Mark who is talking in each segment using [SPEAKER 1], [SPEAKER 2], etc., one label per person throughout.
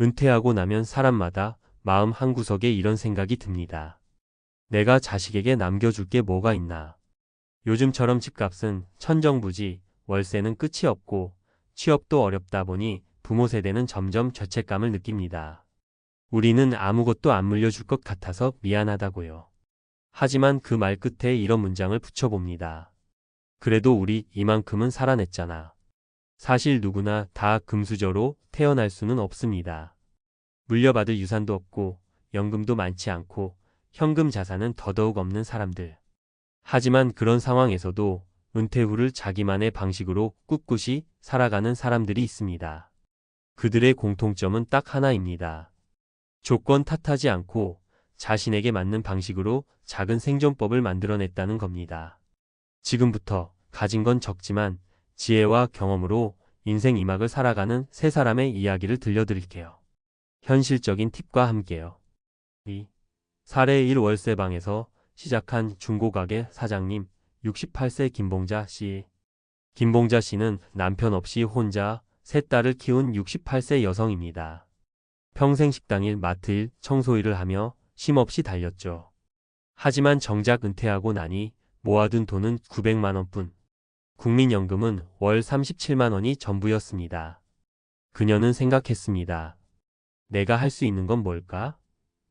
[SPEAKER 1] 은퇴하고 나면 사람마다 마음 한구석에 이런 생각이 듭니다. 내가 자식에게 남겨줄 게 뭐가 있나. 요즘처럼 집값은 천정부지, 월세는 끝이 없고 취업도 어렵다 보니 부모 세대는 점점 죄책감을 느낍니다. 우리는 아무것도 안 물려줄 것 같아서 미안하다고요. 하지만 그 말 끝에 이런 문장을 붙여봅니다. 그래도 우리 이만큼은 살아냈잖아. 사실 누구나 다 금수저로 태어날 수는 없습니다. 물려받을 유산도 없고 연금도 많지 않고 현금 자산은 더더욱 없는 사람들. 하지만 그런 상황에서도 은퇴 후를 자기만의 방식으로 꿋꿋이 살아가는 사람들이 있습니다. 그들의 공통점은 딱 하나입니다. 조건 탓하지 않고 자신에게 맞는 방식으로 작은 생존법을 만들어냈다는 겁니다. 지금부터 가진 건 적지만 지혜와 경험으로 인생 2막을 살아가는 세 사람의 이야기를 들려드릴게요. 현실적인 팁과 함께요. 2. 사례 1 월세방에서 시작한 중고가게 사장님 68세 김봉자 씨. 김봉자 씨는 남편 없이 혼자 세 딸을 키운 68세 여성입니다. 평생 식당일, 마트일, 청소일을 하며 쉼없이 달렸죠. 하지만 정작 은퇴하고 나니 모아둔 돈은 900만 원뿐. 국민연금은 월 37만 원이 전부였습니다. 그녀는 생각했습니다. 내가 할 수 있는 건 뭘까?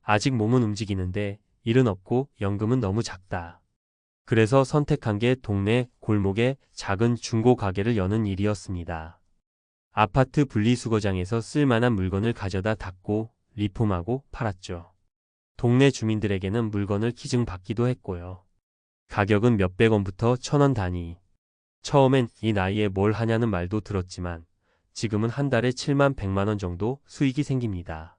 [SPEAKER 1] 아직 몸은 움직이는데 일은 없고 연금은 너무 작다. 그래서 선택한 게 동네 골목에 작은 중고 가게를 여는 일이었습니다. 아파트 분리수거장에서 쓸만한 물건을 가져다 닦고 리폼하고 팔았죠. 동네 주민들에게는 물건을 기증받기도 했고요. 가격은 몇백 원부터 1,000원 단위. 처음엔 이 나이에 뭘 하냐는 말도 들었지만 지금은 한 달에 7만 100만 원 정도 수익이 생깁니다.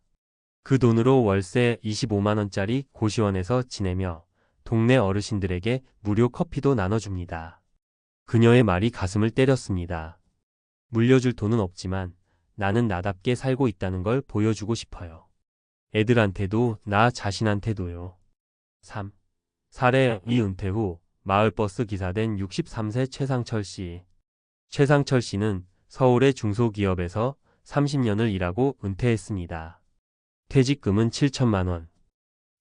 [SPEAKER 1] 그 돈으로 월세 25만 원짜리 고시원에서 지내며 동네 어르신들에게 무료 커피도 나눠줍니다. 그녀의 말이 가슴을 때렸습니다. 물려줄 돈은 없지만 나는 나답게 살고 있다는 걸 보여주고 싶어요. 애들한테도 나 자신한테도요. 3. 사례 2 은퇴 후 마을버스 기사 된 63세 최상철 씨. 최상철 씨는 서울의 중소기업에서 30년을 일하고 은퇴했습니다. 퇴직금은 7천만 원.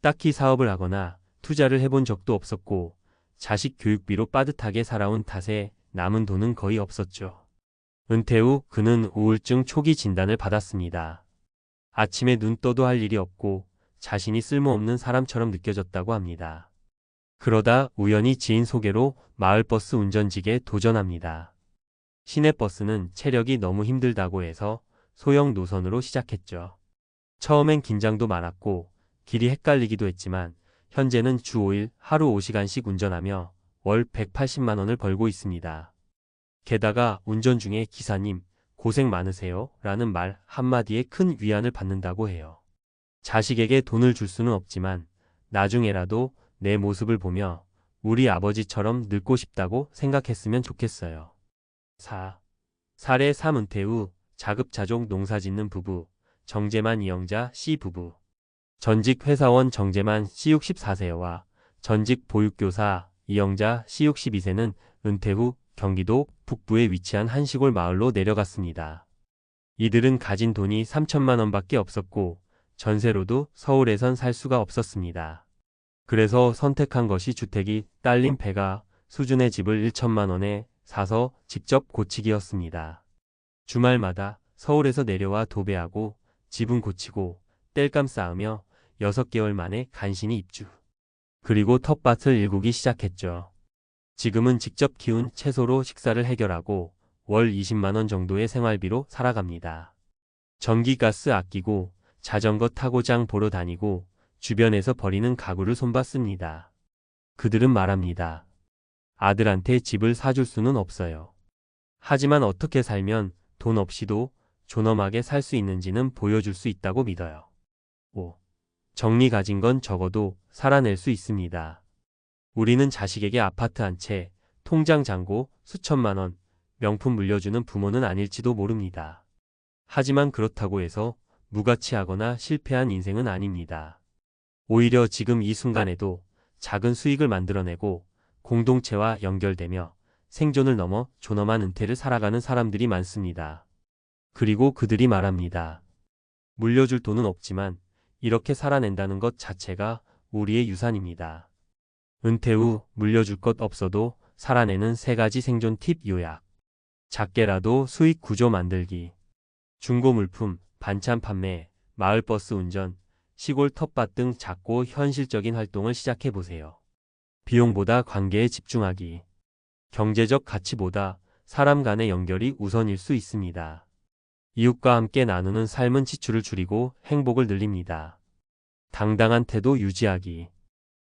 [SPEAKER 1] 딱히 사업을 하거나 투자를 해본 적도 없었고 자식 교육비로 빠듯하게 살아온 탓에 남은 돈은 거의 없었죠. 은퇴 후 그는 우울증 초기 진단을 받았습니다. 아침에 눈 떠도 할 일이 없고 자신이 쓸모없는 사람처럼 느껴졌다고 합니다. 그러다 우연히 지인 소개로 마을버스 운전직에 도전합니다. 시내버스는 체력이 너무 힘들다고 해서 소형 노선으로 시작했죠. 처음엔 긴장도 많았고 길이 헷갈리기도 했지만 현재는 주 5일 하루 5시간씩 운전하며 월 180만 원을 벌고 있습니다. 게다가 운전 중에 기사님 고생 많으세요 라는 말 한마디에 큰 위안을 받는다고 해요. 자식에게 돈을 줄 수는 없지만 나중에라도 내 모습을 보며 우리 아버지처럼 늙고 싶다고 생각했으면 좋겠어요. 4. 사례 3 은퇴 후 자급자족 농사짓는 부부 정재만 이영자 씨 부부. 전직 회사원 정재만 씨 64세와 전직 보육교사 이영자 씨 62세는 은퇴 후 경기도 북부에 위치한 한 시골 마을로 내려갔습니다. 이들은 가진 돈이 3천만 원밖에 없었고 전세로도 서울에선 살 수가 없었습니다. 그래서 선택한 것이 주택이 딸린 배가 수준의 집을 1천만 원에 사서 직접 고치기였습니다. 주말마다 서울에서 내려와 도배하고 집은 고치고 땔감 쌓으며 6개월 만에 간신히 입주. 그리고 텃밭을 일구기 시작했죠. 지금은 직접 키운 채소로 식사를 해결하고 월 20만 원 정도의 생활비로 살아갑니다. 전기가스 아끼고 자전거 타고 장 보러 다니고 주변에서 버리는 가구를 손봤습니다. 그들은 말합니다. 아들한테 집을 사줄 수는 없어요. 하지만 어떻게 살면 돈 없이도 존엄하게 살 수 있는지는 보여줄 수 있다고 믿어요. 5. 정리 가진 건 적어도 살아낼 수 있습니다. 우리는 자식에게 아파트 한 채, 통장 잔고 수천만 원, 명품 물려주는 부모는 아닐지도 모릅니다. 하지만 그렇다고 해서 무가치하거나 실패한 인생은 아닙니다. 오히려 지금 이 순간에도 작은 수익을 만들어내고 공동체와 연결되며 생존을 넘어 존엄한 은퇴를 살아가는 사람들이 많습니다. 그리고 그들이 말합니다. 물려줄 돈은 없지만 이렇게 살아낸다는 것 자체가 우리의 유산입니다. 은퇴 후 물려줄 것 없어도 살아내는 3가지 생존 팁 요약. 작게라도 수익 구조 만들기. 중고 물품, 반찬 판매, 마을버스 운전, 시골 텃밭 등 작고 현실적인 활동을 시작해보세요. 비용보다 관계에 집중하기. 경제적 가치보다 사람 간의 연결이 우선일 수 있습니다. 이웃과 함께 나누는 삶은 지출을 줄이고 행복을 늘립니다. 당당한 태도 유지하기.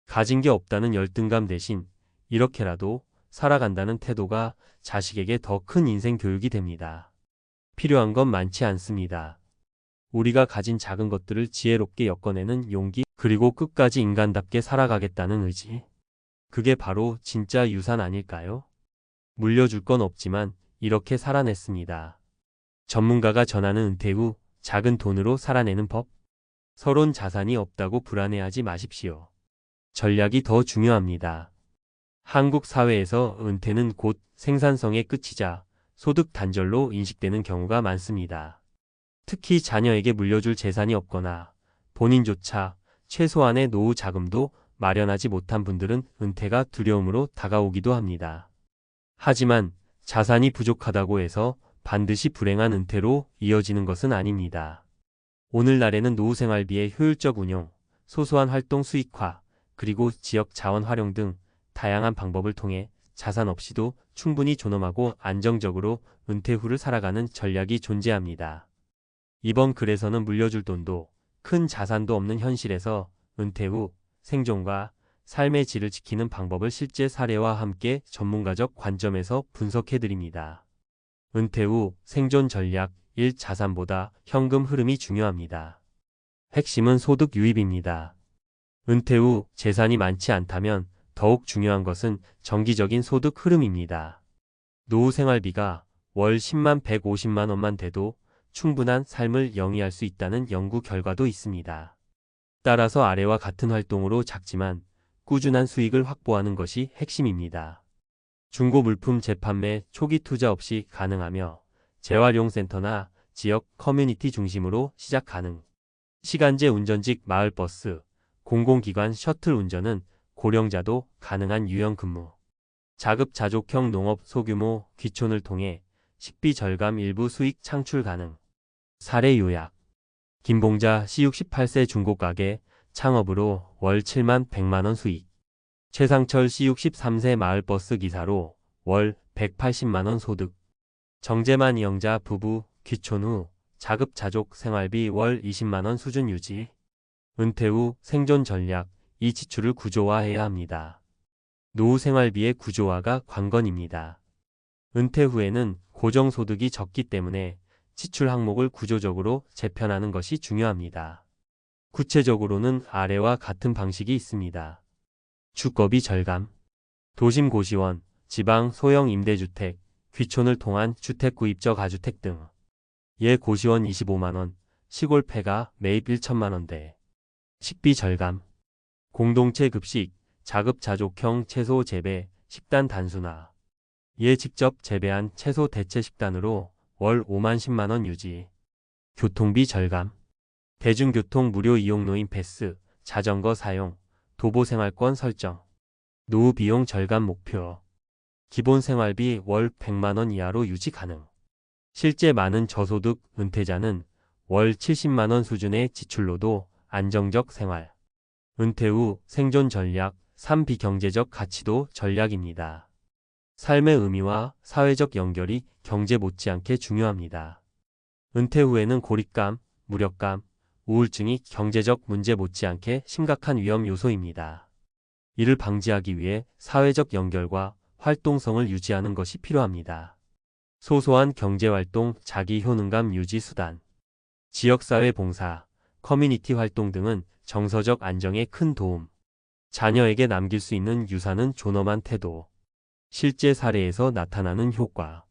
[SPEAKER 1] 가진 게 없다는 열등감 대신 이렇게라도 살아간다는 태도가 자식에게 더 큰 인생 교육이 됩니다. 필요한 건 많지 않습니다. 우리가 가진 작은 것들을 지혜롭게 엮어내는 용기, 그리고 끝까지 인간답게 살아가겠다는 의지. 그게 바로 진짜 유산 아닐까요? 물려줄 건 없지만 이렇게 살아냈습니다. 전문가가 전하는 은퇴 후 작은 돈으로 살아내는 법. 서론 자산이 없다고 불안해하지 마십시오. 전략이 더 중요합니다. 한국 사회에서 은퇴는 곧 생산성의 끝이자 소득 단절로 인식되는 경우가 많습니다. 특히 자녀에게 물려줄 재산이 없거나 본인조차 최소한의 노후 자금도 마련하지 못한 분들은 은퇴가 두려움으로 다가오기도 합니다. 하지만 자산이 부족하다고 해서 반드시 불행한 은퇴로 이어지는 것은 아닙니다. 오늘날에는 노후생활비의 효율적 운용, 소소한 활동 수익화, 그리고 지역 자원 활용 등 다양한 방법을 통해 자산 없이도 충분히 존엄하고 안정적으로 은퇴 후를 살아가는 전략이 존재합니다. 이번 글에서는 물려줄 돈도 큰 자산도 없는 현실에서 은퇴 후 생존과 삶의 질을 지키는 방법을 실제 사례와 함께 전문가적 관점에서 분석해드립니다. 은퇴 후 생존 전략 1. 자산보다 현금 흐름이 중요합니다. 핵심은 소득 유입입니다. 은퇴 후 재산이 많지 않다면 더욱 중요한 것은 정기적인 소득 흐름입니다. 노후 생활비가 월 10만 150만 원만 돼도 충분한 삶을 영위할 수 있다는 연구 결과도 있습니다. 따라서 아래와 같은 활동으로 작지만 꾸준한 수익을 확보하는 것이 핵심입니다. 중고 물품 재판매 초기 투자 없이 가능하며 재활용 센터나 지역 커뮤니티 중심으로 시작 가능. 시간제 운전직 마을버스, 공공기관 셔틀 운전은 고령자도 가능한 유형 근무. 자급자족형 농업 소규모 귀촌을 통해 식비 절감 일부 수익 창출 가능. 사례 요약. 김봉자 씨 68세 중고가게 창업으로 월 7만 100만 원 수익. 최상철 씨 63세 마을버스 기사로 월 180만 원 소득. 정재만 이영자 부부 귀촌 후 자급자족 생활비 월 20만 원 수준 유지. 은퇴 후 생존 전략. 이 지출을 구조화해야 합니다. 노후 생활비의 구조화가 관건입니다. 은퇴 후에는 고정소득이 적기 때문에 지출 항목을 구조적으로 재편하는 것이 중요합니다. 구체적으로는 아래와 같은 방식이 있습니다. 주거비 절감, 도심 고시원, 지방 소형 임대주택, 귀촌을 통한 주택 구입저 가주택 등. 예 고시원 25만원, 시골 폐가 매입 1천만 원대. 식비 절감, 공동체 급식, 자급자족형 채소 재배, 식단 단순화. 예 직접 재배한 채소 대체 식단으로 월 5만 10만 원 유지. 교통비 절감, 대중교통 무료 이용 노인 패스, 자전거 사용, 도보 생활권 설정. 노후 비용 절감 목표. 기본 생활비 월 100만 원 이하로 유지 가능. 실제 많은 저소득 은퇴자는 월 70만 원 수준의 지출로도 안정적 생활. 은퇴 후 생존 전략 3. 비경제적 가치도 전략입니다. 삶의 의미와 사회적 연결이 경제 못지않게 중요합니다. 은퇴 후에는 고립감, 무력감, 우울증이 경제적 문제 못지않게 심각한 위험 요소입니다. 이를 방지하기 위해 사회적 연결과 활동성을 유지하는 것이 필요합니다. 소소한 경제활동, 자기 효능감 유지 수단, 지역사회 봉사, 커뮤니티 활동 등은 정서적 안정에 큰 도움. 자녀에게 남길 수 있는 유산은 존엄한 태도. 실제 사례에서 나타나는 효과.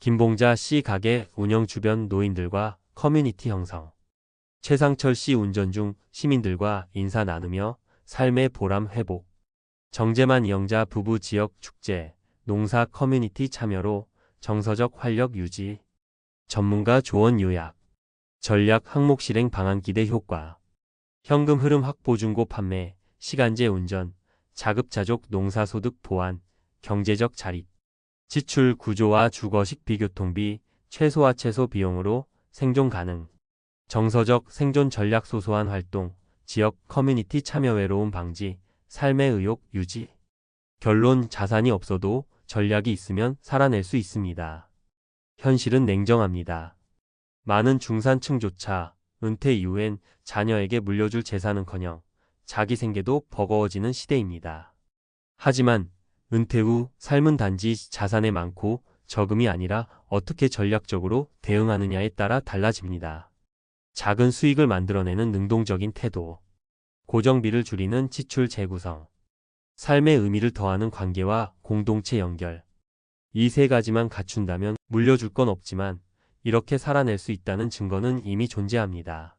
[SPEAKER 1] 김봉자 씨 가게 운영 주변 노인들과 커뮤니티 형성. 최상철 씨 운전 중 시민들과 인사 나누며 삶의 보람 회복. 정재만 이영자 부부 지역 축제, 농사 커뮤니티 참여로 정서적 활력 유지. 전문가 조언 요약. 전략 항목 실행 방안 기대 효과. 현금 흐름 확보 중고 판매, 시간제 운전, 자급자족 농사소득 보완, 경제적 자립. 지출 구조와 주거식 비교통비, 최소 비용으로 생존 가능. 정서적 생존 전략 소소한 활동, 지역 커뮤니티 참여 외로움 방지, 삶의 의욕 유지. 결론 자산이 없어도 전략이 있으면 살아낼 수 있습니다. 현실은 냉정합니다. 많은 중산층조차 은퇴 이후엔 자녀에게 물려줄 재산은커녕 자기 생계도 버거워지는 시대입니다. 하지만 은퇴 후 삶은 단지 자산에 많고 적음이 아니라 어떻게 전략적으로 대응하느냐에 따라 달라집니다. 작은 수익을 만들어내는 능동적인 태도, 고정비를 줄이는 지출 재구성, 삶의 의미를 더하는 관계와 공동체 연결. 이 세 가지만 갖춘다면 물려줄 건 없지만 이렇게 살아낼 수 있다는 증거는 이미 존재합니다.